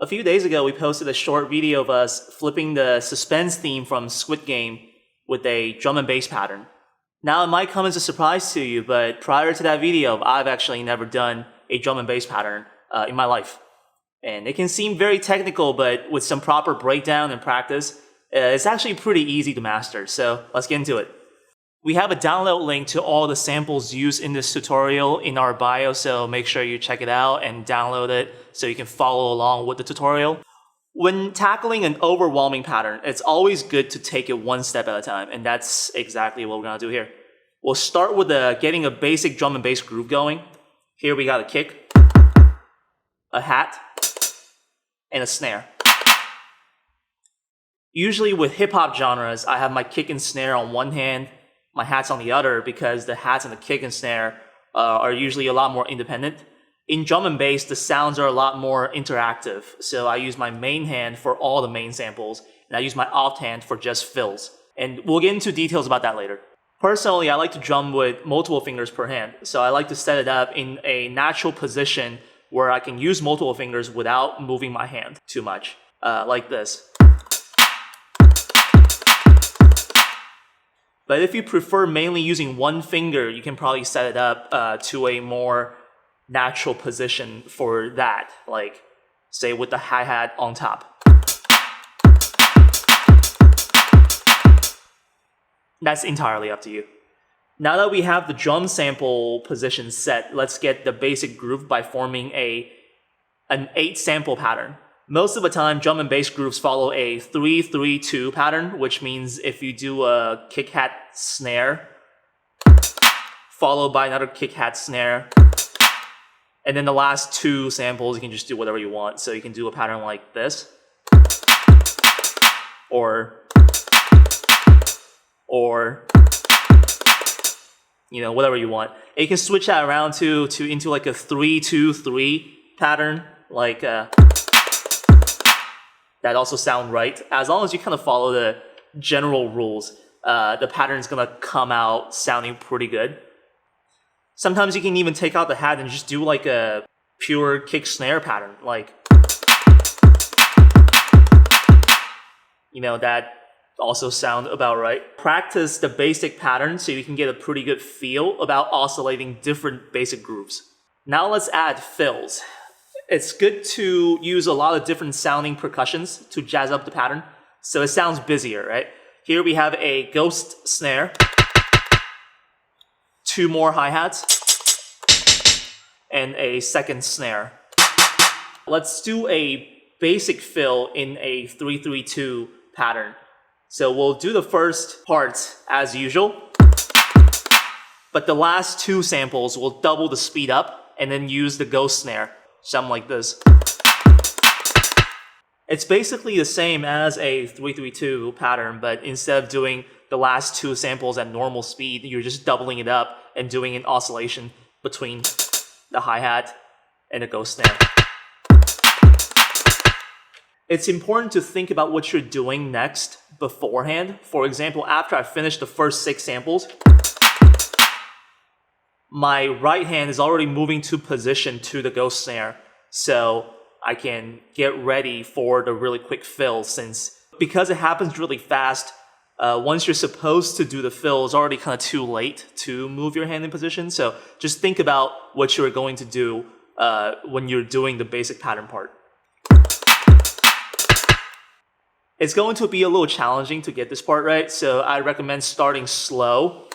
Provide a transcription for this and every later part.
A few days ago, we posted a short video of us flipping the suspense theme from Squid Game with a drum and bass pattern. Now, it might come as a surprise to you, but prior to that video, I've actually never done a drum and bass pattern in my life. And it can seem very technical, but with some proper breakdown and practice, it's actually pretty easy to master. So let's get into it. We have a download link to all the samples used in this tutorial in our bio, so make sure you check it out and download it so you can follow along with the tutorial. When tackling an overwhelming pattern, it's always good to take it one step at a time, and that's exactly what we're gonna do here. We'll start with getting a basic drum and bass groove going. Here we got a kick, a hat, and a snare. Usually with hip-hop genres, I have my kick and snare on one hand, my hats on the other, because the hats and the kick and snare are usually a lot more independent. In drum and bass, the sounds are a lot more interactive, so I use my main hand for all the main samples, and I use my off hand for just fills. And we'll get into details about that later. Personally, I like to drum with multiple fingers per hand, so I like to set it up in a natural position where I can use multiple fingers without moving my hand too much, like this. But if you prefer mainly using one finger, you can probably set it up to a more natural position for that, like say with the hi-hat on top. That's entirely up to you. Now that we have the drum sample position set, let's get the basic groove by forming an 8 sample pattern. Most of the time, drum and bass grooves follow a 3-3-2 pattern, which means if you do a kick-hat snare, followed by another kick-hat snare, and then the last 2 samples, you can just do whatever you want. So you can do a pattern like this, or whatever you want. And you can switch that around into like a 3-2-3 pattern, like that also sound right. As long as you kind of follow the general rules, the pattern's gonna come out sounding pretty good. Sometimes you can even take out the hat and just do like a pure kick snare pattern, like, that also sound about right. Practice the basic pattern so you can get a pretty good feel about oscillating different basic grooves. Now let's add fills. It's good to use a lot of different sounding percussions to jazz up the pattern, so it sounds busier, right? Here we have a ghost snare, 2 more hi-hats, and a second snare. Let's do a basic fill in a 3-3-2 pattern. So we'll do the first part as usual, but the last 2 samples will double the speed up and then use the ghost snare. Something like this. It's basically the same as a 3-3-2 pattern, but instead of doing the last 2 samples at normal speed, you're just doubling it up and doing an oscillation between the hi-hat and the ghost snare. It's important to think about what you're doing next beforehand. For example, after I finish the first 6 samples, my right hand is already moving to position to the ghost snare, so I can get ready for the really quick fill, because it happens really fast. Once you're supposed to do the fill, it's already kind of too late to move your hand in position, so just think about what you're going to do when you're doing the basic pattern part. It's going to be a little challenging to get this part right, so I recommend starting slow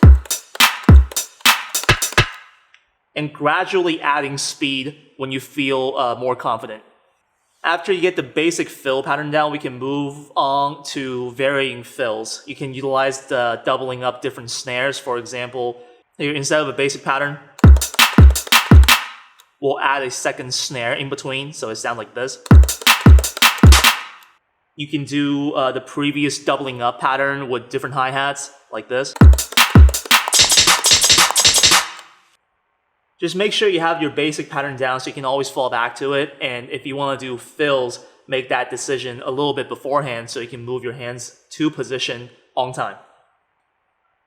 and gradually adding speed when you feel more confident. After you get the basic fill pattern down, we can move on to varying fills. You can utilize the doubling up different snares. For example, here, instead of a basic pattern, we'll add a second snare in between, so it sounds like this. You can do the previous doubling up pattern with different hi-hats, like this. Just make sure you have your basic pattern down so you can always fall back to it. And if you want to do fills, make that decision a little bit beforehand so you can move your hands to position on time.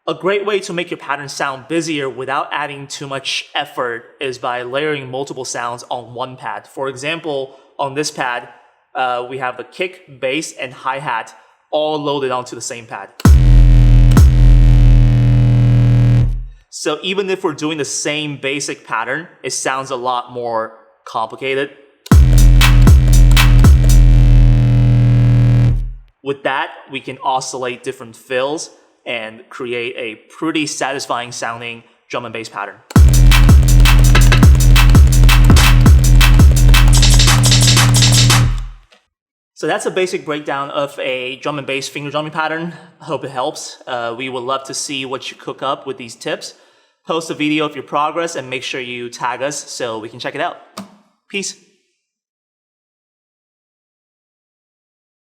A great way to make your pattern sound busier without adding too much effort is by layering multiple sounds on one pad. For example, on this pad, we have the kick, bass, and hi-hat all loaded onto the same pad. So even if we're doing the same basic pattern, it sounds a lot more complicated. With that, we can oscillate different fills and create a pretty satisfying sounding drum and bass pattern. So that's a basic breakdown of a drum and bass finger drumming pattern. I hope it helps. We would love to see what you cook up with these tips. Post a video of your progress and make sure you tag us so we can check it out. Peace.